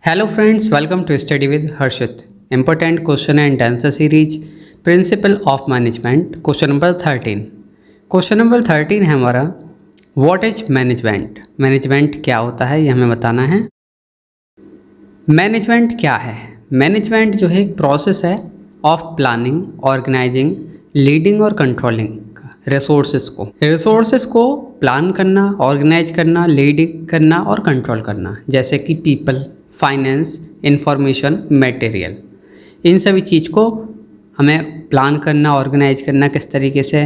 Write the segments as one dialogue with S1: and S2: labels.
S1: Hello friends, welcome to Study with Harshit. Important question and answer series, Principle of Management, question number 13. Question number 13 है हमारा, what is management. Management क्या होता है ये हमें बताना है। मैनेजमेंट क्या है? मैनेजमेंट जो है एक प्रोसेस है ऑफ प्लानिंग, ऑर्गेनाइजिंग, लीडिंग और कंट्रोलिंग रिसोर्सेस को प्लान करना, ऑर्गेनाइज करना, लीडिंग करना और कंट्रोल करना, जैसे कि पीपल, फाइनेंस, इंफॉर्मेशन, मटेरियल। इन सभी चीज़ को हमें प्लान करना, ऑर्गेनाइज करना, किस तरीके से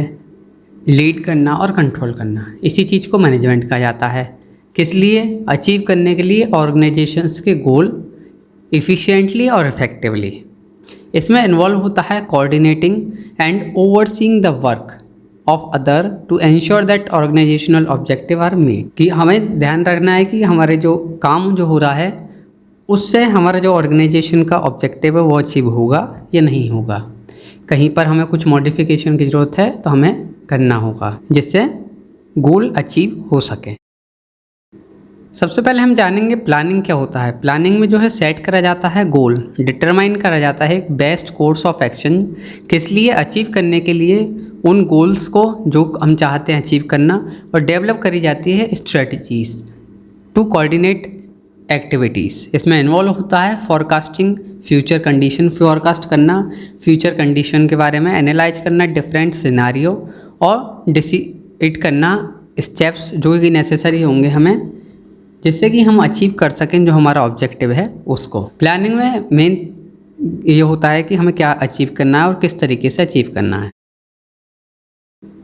S1: लीड करना और कंट्रोल करना, इसी चीज़ को मैनेजमेंट कहा जाता है। किस लिए? अचीव करने के लिए ऑर्गेनाइजेशंस के गोल इफ़िशिएंटली और इफ़ेक्टिवली। इसमें इन्वॉल्व होता है coordinating and overseeing the work of other to ensure that organisational objective are meet. कि हमें ध्यान रखना है कि हमारे जो काम जो हो रहा है उससे हमारा जो ऑर्गेनाइजेशन का ऑब्जेक्टिव है वो अचीव होगा या नहीं होगा। कहीं पर हमें कुछ मॉडिफिकेशन की ज़रूरत है तो हमें करना होगा जिससे गोल अचीव हो सके। सबसे पहले हम जानेंगे प्लानिंग क्या होता है। प्लानिंग में जो है सेट करा जाता है गोल, डिटरमाइन करा जाता है एक बेस्ट कोर्स ऑफ एक्शन, किस लिए अचीव करने के लिए उन गोल्स को जो हम चाहते हैं अचीव करना, और डेवलप करी जाती है स्ट्रेटजीज टू कोऑर्डिनेट एक्टिविटीज़। इसमें इन्वॉल्व होता है फॉरकास्टिंग, फ्यूचर कंडीशन फॉरकास्ट करना, फ्यूचर कंडीशन के बारे में एनालाइज करना, डिफरेंट सिनारियो और डिसाइड करना स्टेप्स जो कि नेसेसरी होंगे हमें जिससे कि हम अचीव कर सकें जो हमारा ऑब्जेक्टिव है उसको। प्लानिंग में मेन ये होता है कि हमें क्या अचीव करना है और किस तरीके से अचीव करना है।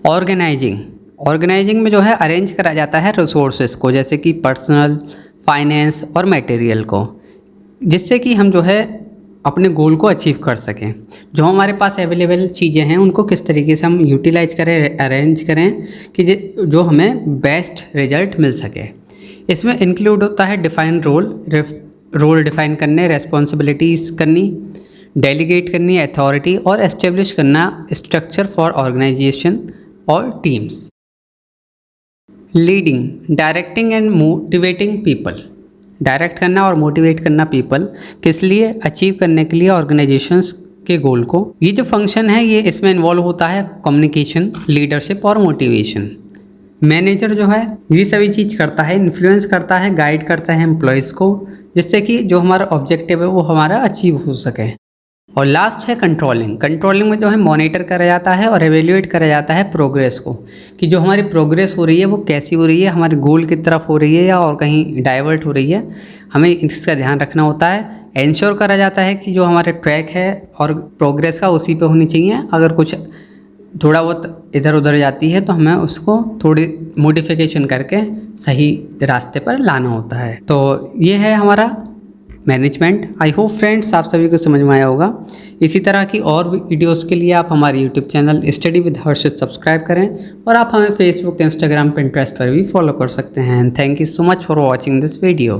S1: ऑर्गेनाइजिंग में जो है अरेंज करा जाता है रिसोर्सेज को, जैसे कि पर्सनल, फाइनेंस और मटेरियल को, जिससे कि हम जो है अपने गोल को अचीव कर सकें। जो हमारे पास अवेलेबल चीज़ें हैं उनको किस तरीके से हम यूटिलाइज करें, अरेंज करें कि जो हमें बेस्ट रिजल्ट मिल सके। इसमें इंक्लूड होता है डिफाइन रोल डिफाइन करने, रेस्पॉन्सिबिलिटीज़ करनी, डेलीगेट करनी अथॉरिटी और एस्टेब्लिश करना स्ट्रक्चर फॉर ऑर्गेनाइजेशन और teams. Leading, directing and motivating people, direct करना और मोटिवेट करना पीपल, किस लिए? अचीव करने के लिए ऑर्गेनाइजेशंस के गोल को। ये जो फंक्शन है ये इसमें इन्वॉल्व होता है कम्युनिकेशन, लीडरशिप और मोटिवेशन। मैनेजर जो है ये सभी चीज़ करता है, इन्फ्लुएंस करता है, गाइड करता है एम्प्लॉयज़ को, जिससे कि जो हमारा ऑब्जेक्टिव है वो हमारा अचीव हो सके। और लास्ट है कंट्रोलिंग में जो है मॉनिटर करा जाता है और एवेल्यूएट करा जाता है प्रोग्रेस को, कि जो हमारी प्रोग्रेस हो रही है वो कैसी हो रही है, हमारे गोल की तरफ हो रही है या और कहीं डाइवर्ट हो रही है, हमें इसका ध्यान रखना होता है। इंश्योर करा जाता है कि जो हमारे ट्रैक है और प्रोग्रेस का उसी पे होनी चाहिए। अगर कुछ थोड़ा बहुत इधर उधर जाती है तो हमें उसको थोड़ी मॉडिफिकेशन करके सही रास्ते पर लाना होता है। तो ये है हमारा मैनेजमेंट। आई होप फ्रेंड्स आप सभी को समझ में आया होगा। इसी तरह की और वीडियोस के लिए आप हमारे YouTube channel study with Harshit subscribe करें, और आप हमें फेसबुक, इंस्टाग्राम, पिंटरेस्ट पर भी फॉलो कर सकते हैं। Thank you so much for watching this video.